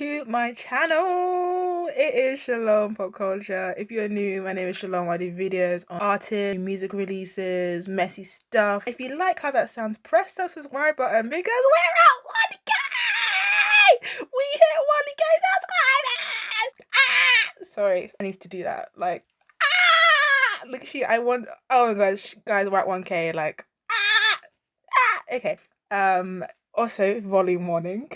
to my channel. It is Shalom Pop Culture. If you're new, my name is Shalom. I do videos on artists, music releases, messy stuff. If you like how that sounds, press the subscribe button because we're at 1K! We hit 1K subscribers! Ah! Sorry, I need to do that. Like, ah! Look, oh my gosh, guys, we're at 1K. Like, ah! Ah! Okay. Also, volume warning.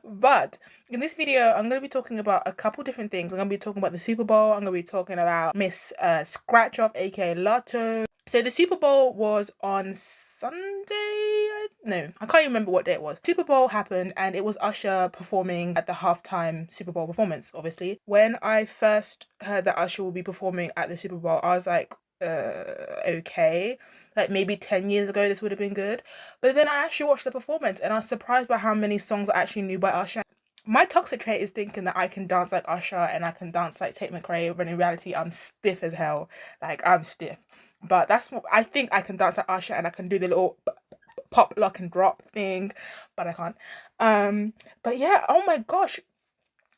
But in this video, I'm going to be talking about a couple different things. I'm going to be talking about the Super Bowl. I'm going to be talking about Miss Scratch Off, aka Latto. So the Super Bowl was on Sunday? No, I can't even remember what day it was. Super Bowl happened and it was Usher performing at the halftime Super Bowl performance, obviously. When I first heard that Usher will be performing at the Super Bowl, I was like, okay. Like maybe 10 years ago this would have been good. But then I actually watched the performance and I was surprised by how many songs I actually knew by Usher. My toxic trait is thinking that I can dance like Usher and I can dance like Tate McRae, when in reality I'm stiff as hell. Like, I'm stiff. But that's what I think. I can dance like Usher and I can do the little pop, lock and drop thing, but I can't. But yeah, oh my gosh.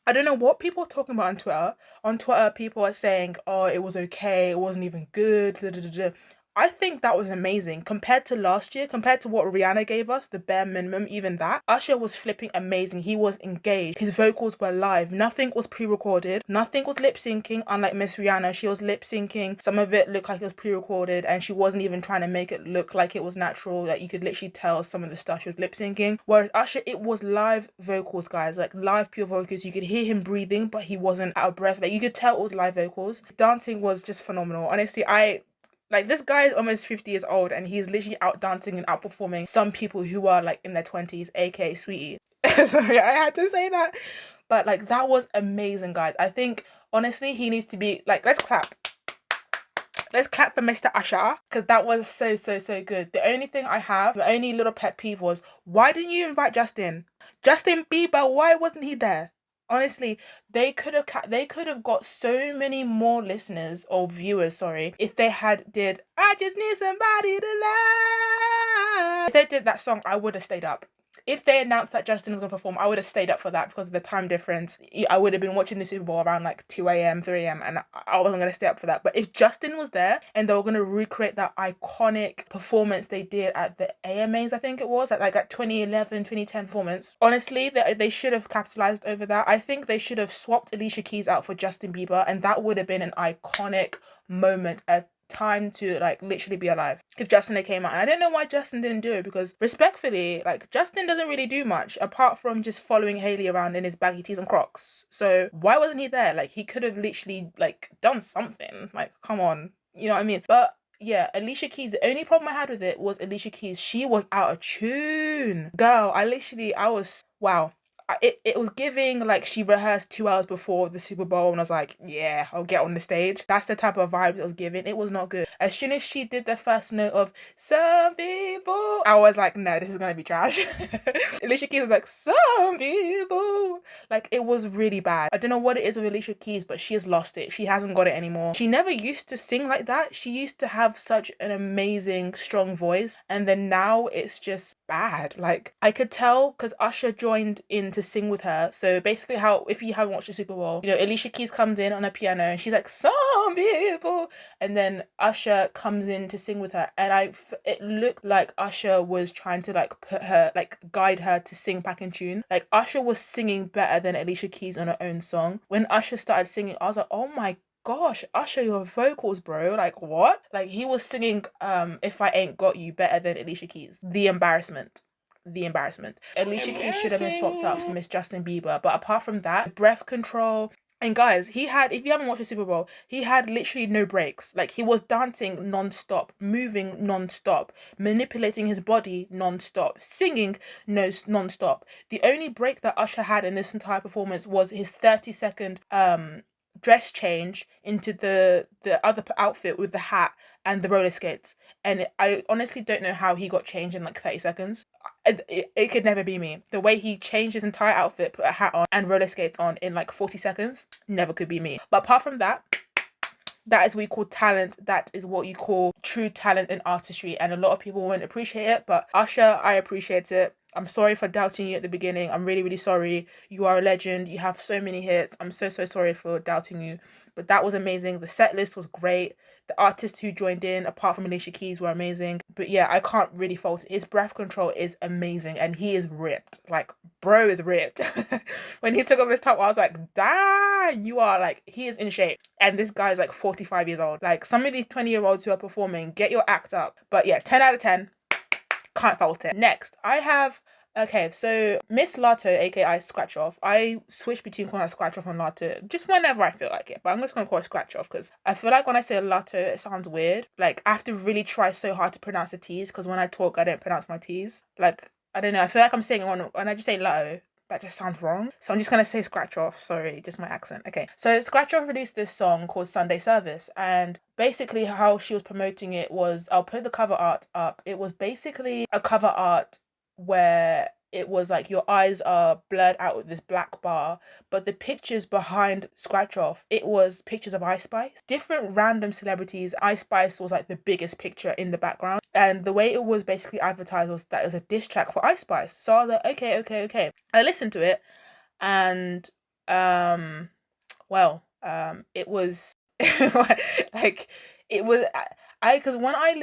I don't know what people are talking about on Twitter. On Twitter, people are saying, oh, it was okay, it wasn't even good. Da, da, da, da. I think that was amazing. Compared to last year, compared to what Rihanna gave us, the bare minimum, even that, Usher was flipping amazing. He was engaged. His vocals were live. Nothing was pre-recorded. Nothing was lip-syncing, unlike Miss Rihanna. She was lip-syncing. Some of it looked like it was pre-recorded and she wasn't even trying to make it look like it was natural. Like, you could literally tell some of the stuff she was lip-syncing. Whereas Usher, it was live vocals, guys. Like, live pure vocals. You could hear him breathing, but he wasn't out of breath. Like, you could tell it was live vocals. Dancing was just phenomenal. Honestly, like, this guy is almost 50 years old and he's literally out dancing and outperforming some people who are like in their 20s, aka Sweetie. Sorry, I had to say that. But like, that was amazing, guys. I think honestly he needs to be like, let's clap. Let's clap for Mr. Usher, because that was so good. The only little pet peeve was, why didn't you invite Justin? Justin Bieber, why wasn't he there? Honestly, they could have got so many more listeners or viewers, sorry, if they had did I Just Need Somebody to Love. If they did that song, I would have stayed up. If they announced that Justin was going to perform, I would have stayed up for that because of the time difference. I would have been watching the Super Bowl around like 2 a.m, 3 a.m, and I wasn't going to stay up for that. But if Justin was there and they were going to recreate that iconic performance they did at the AMAs, I think it was, at like that 2011, 2010 performance, honestly, they should have capitalized over that. I think they should have swapped Alicia Keys out for Justin Bieber, and that would have been an iconic moment, a time to like literally be alive if Justin had came out. And I don't know why Justin didn't do it, because respectfully, like, Justin doesn't really do much apart from just following Hailey around in his baggy tees and Crocs. So why wasn't he there? Like, he could have literally like done something. Like, come on, you know what I mean? But yeah, Alicia Keys, the only problem I had with it was Alicia Keys, she was out of tune. Girl, I was, wow. It was giving like she rehearsed 2 hours before the Super Bowl and I was like, yeah, I'll get on the stage. That's the type of vibe it was giving. It was not good. As soon as she did the first note of some people, I was like, no, this is gonna be trash. Alicia Keys was like, some people. Like, it was really bad. I don't know what it is with Alicia Keys, but she has lost it. She hasn't got it anymore. She never used to sing like that. She used to have such an amazing, strong voice. And then now it's just bad. Like, I could tell because Usher joined in to sing with her. So basically, how, if you haven't watched the Super Bowl, you know, Alicia Keys comes in on a piano and she's like, some people, and then Usher comes in to sing with her, and it looked like Usher was trying to like guide her to sing back in tune. Like, Usher was singing better than Alicia Keys on her own song. When Usher started singing, I was like, oh my gosh, Usher, your vocals, bro. Like, what? Like, he was singing If I Ain't Got You better than Alicia Keys. The embarrassment. Alicia Keys should have been swapped out for Miss Justin Bieber. But apart from that, breath control. And guys, he had, if you haven't watched the Super Bowl, he had literally no breaks. Like, he was dancing non-stop, moving non-stop, manipulating his body non-stop, singing non-stop. The only break that Usher had in this entire performance was his 30-second dress change into the other outfit with the hat and the roller skates. And I honestly don't know how he got changed in like 30 seconds. It could never be me. The way he changed his entire outfit, put a hat on and roller skates on in like 40 seconds, never could be me. But apart from that, that is what you call talent. That is what you call true talent and artistry. And a lot of people won't appreciate it, but Usher, I appreciate it. I'm sorry for doubting you at the beginning. I'm really, really sorry. You are a legend. You have so many hits. I'm so, so sorry for doubting you. But that was amazing. The set list was great. The artists who joined in, apart from Alicia Keys, were amazing. But yeah, I can't really fault it. His breath control is amazing, and he is ripped. Like, bro is ripped. When he took off his top, I was like, damn, you are like, he is in shape. And this guy's like 45 years old. Like, some of these 20-year-olds who are performing, get your act up. But yeah, 10 out of 10. Can't fault it. Next, I have, okay, so Miss Latto, aka Scratch Off. I switch between calling her Scratch Off and Latto just whenever I feel like it, but I'm just gonna call her Scratch Off because I feel like when I say Latto, it sounds weird. Like, I have to really try so hard to pronounce the T's because when I talk, I don't pronounce my T's. Like, I don't know, I feel like I'm saying it when I just say Latto, that just sounds wrong. So I'm just gonna say Scratch Off. Sorry, just my accent. Okay. So Scratch Off released this song called Sunday Service, and basically how she was promoting it was, I'll put the cover art up. It was basically a cover art where it was like your eyes are blurred out with this black bar, but the pictures behind Scratch Off, it was pictures of Ice Spice, different random celebrities. Ice Spice was like the biggest picture in the background, and the way it was basically advertised was that it was a diss track for Ice Spice. So I was like, okay. I listened to it, and it was like, it was, because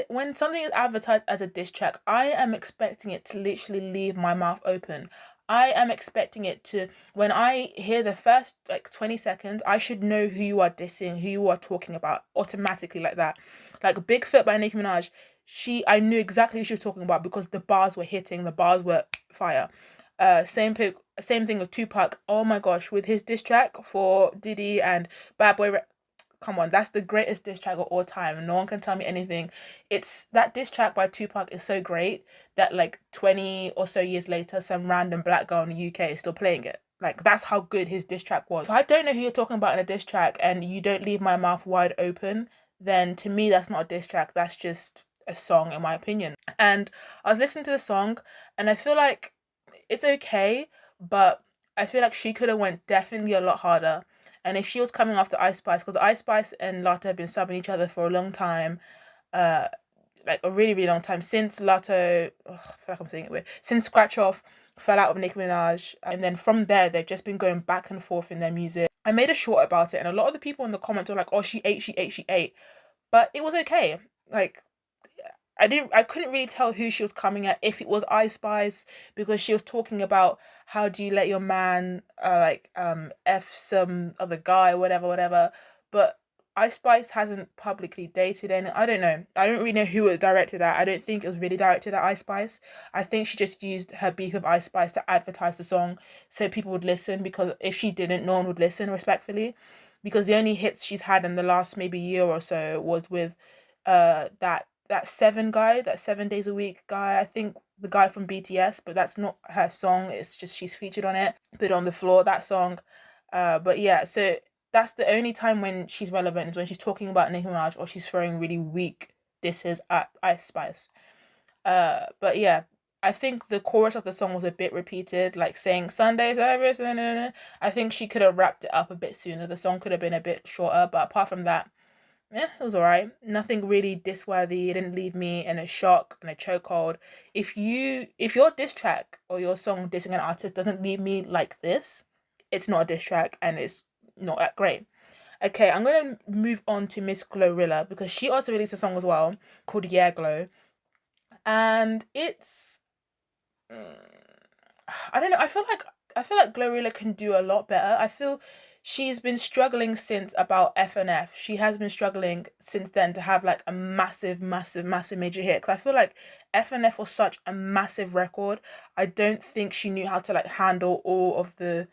when something is advertised as a diss track, I am expecting it to literally leave my mouth open. I am expecting it to, when I hear the first like 20 seconds, I should know who you are dissing, who you are talking about automatically, like that. Like Big Foot by Nicki Minaj, I knew exactly who she was talking about because the bars were hitting, the bars were fire. Same thing with Tupac. Oh my gosh, with his diss track for Diddy and Bad Boy. Come on, that's the greatest diss track of all time. No one can tell me anything. It's that diss track by Tupac is so great that like 20 or so years later, some random black girl in the UK is still playing it. Like, that's how good his diss track was. If I don't know who you're talking about in a diss track and you don't leave my mouth wide open, then to me that's not a diss track. That's just a song, in my opinion. And I was listening to the song, and I feel like it's okay, but I feel like she could have went definitely a lot harder. And if she was coming after Ice Spice, because Ice Spice and Latto have been subbing each other for a long time, like a really, really long time, since Latto, I feel like I'm saying it weird, since Scratch Off fell out with Nicki Minaj, and then from there they've just been going back and forth in their music. I made a short about it, and a lot of the people in the comments were like, "Oh, she ate," but it was okay. Like, I couldn't really tell who she was coming at, if it was Ice Spice, because she was talking about how do you let your man F some other guy, whatever. But Ice Spice hasn't publicly dated any. I don't know. I don't really know who it was directed at. I don't think it was really directed at Ice Spice. I think she just used her beef with Ice Spice to advertise the song so people would listen, because if she didn't, no one would listen, respectfully. Because the only hits she's had in the last maybe year or so was with that Seven guy, that 7 days a week guy, I think the guy from BTS, but that's not her song, it's just she's featured on it, Put on the Floor, that song. But yeah, so that's the only time when she's relevant, is when she's talking about Nicki Minaj or she's throwing really weak disses at Ice Spice. But yeah, I think the chorus of the song was a bit repeated, like saying Sunday service. I think she could have wrapped it up a bit sooner. The song could have been a bit shorter, but apart from that, yeah, it was alright. Nothing really diss-worthy. It didn't leave me in a shock and a chokehold. If your diss track or your song dissing an artist doesn't leave me like this, it's not a diss track and it's not that great. Okay, I'm gonna move on to Miss Glorilla, because she also released a song as well called Yeah Glow, and it's I don't know. I feel like Glorilla can do a lot better. I feel she's been struggling since about FNF. She has been struggling since then to have like a massive, massive, massive major hit. Because I feel like FNF was such a massive record. I don't think she knew how to like handle all of the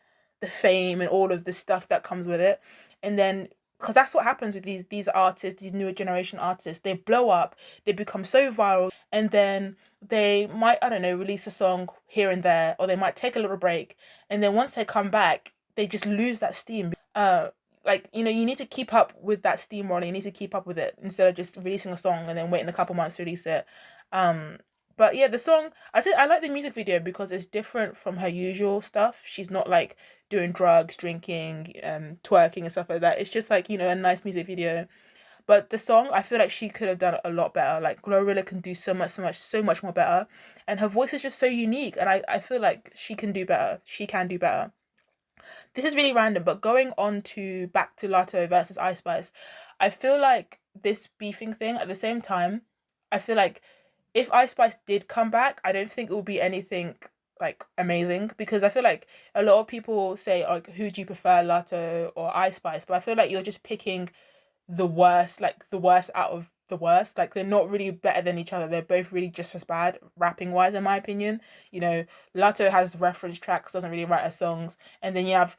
fame and all of the stuff that comes with it. And then, because that's what happens with these artists, these newer generation artists, they blow up, they become so viral, and then they might, I don't know, release a song here and there, or they might take a little break, and then once they come back, they just lose that steam. Like, you need to keep up with that steam rolling. You need to keep up with it instead of just releasing a song and then waiting a couple months to release it. But yeah, the song, I said I like the music video because it's different from her usual stuff. She's not like doing drugs, drinking, twerking and stuff like that. It's just like, a nice music video. But the song, I feel like she could have done a lot better. Like Glorilla can do so much more better, and her voice is just so unique. And I feel like she can do better. She can do better. This is really random, but going on to back to Latto versus Ice Spice, I feel like this beefing thing at the same time, I feel like if Ice Spice did come back, I don't think it would be anything like amazing, because I feel like a lot of people say like, who do you prefer, Latto or Ice Spice? But I feel like you're just picking the worst, like the worst out of the worst. Like they're not really better than each other. They're both really just as bad rapping wise, in my opinion. You know, Latto has reference tracks, doesn't really write her songs, and then you have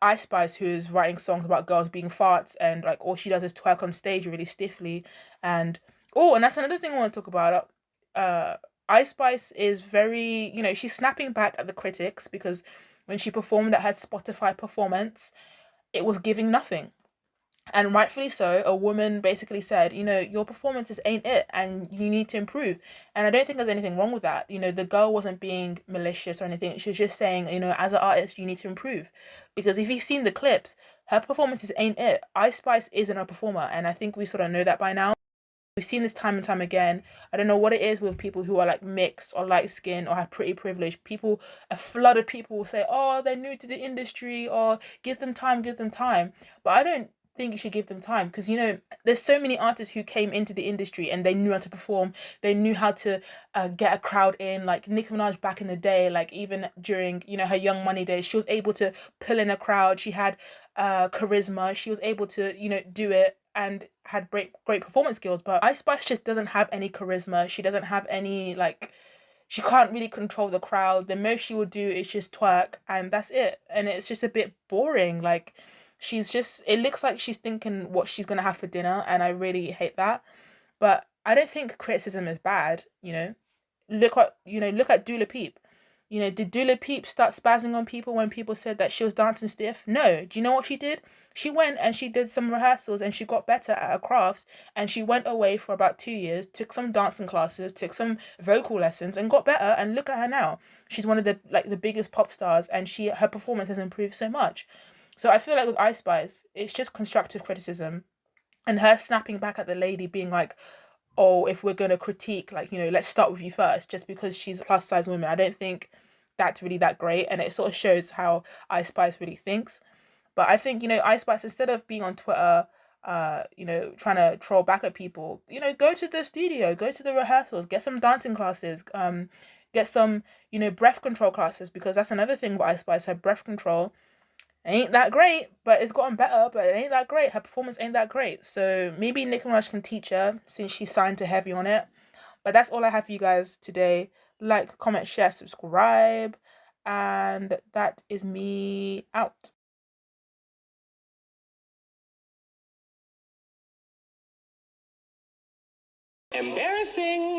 Ice Spice, who's writing songs about girls being farts, and like all she does is twerk on stage really stiffly. And oh, and that's another thing I want to talk about. Uh, Ice Spice is very, you know, she's snapping back at the critics, because when she performed at her Spotify performance, it was giving nothing. And rightfully so, a woman basically said, you know, your performances ain't it and you need to improve. And I don't think there's anything wrong with that. You know, the girl wasn't being malicious or anything. She was just saying, you know, as an artist, you need to improve. Because if you've seen the clips, her performances ain't it. Ice Spice isn't a performer. And I think we sort of know that by now. We've seen this time and time again. I don't know what it is with people who are like mixed or light skinned or have pretty privilege. People, a flood of people will say, oh, they're new to the industry, or give them time, give them time. But I don't think you should give them time, because, you know, there's so many artists who came into the industry and they knew how to perform. They knew how to get a crowd in. Like Nicki Minaj back in the day, like even during, you know, her Young Money days, she was able to pull in a crowd. She had charisma. She was able to, you know, do it and had great performance skills. But Ice Spice just doesn't have any charisma. She doesn't have any, like, she can't really control the crowd. The most she will do is just twerk, and that's it. And it's just a bit boring. Like, she's just, it looks like she's thinking what she's gonna have for dinner, and I really hate that. But I don't think criticism is bad, you know. Look at Dula Peep. You know, did Dula Peep start spazzing on people when people said that she was dancing stiff? No. Do you know what she did? She went and she did some rehearsals and she got better at her craft, and she went away for about 2 years, took some dancing classes, took some vocal lessons, and got better, and look at her now. She's one of the biggest pop stars, and her performance has improved so much. So I feel like with Ice Spice, it's just constructive criticism, and her snapping back at the lady being like, oh, if we're going to critique, like, you know, let's start with you first, just because she's a plus size woman. I don't think that's really that great. And it sort of shows how Ice Spice really thinks. But I think, you know, Ice Spice, instead of being on Twitter, you know, trying to troll back at people, you know, go to the studio, go to the rehearsals, get some dancing classes, get some, you know, breath control classes, because that's another thing with Ice Spice. Her breath control ain't that great, but it's gotten better, but it ain't that great. Her performance ain't that great. So maybe Nicki Minaj can teach her, since she's signed to Heavy on it. But that's all I have for you guys today. Like, comment, share, subscribe. And that is me out. Embarrassing.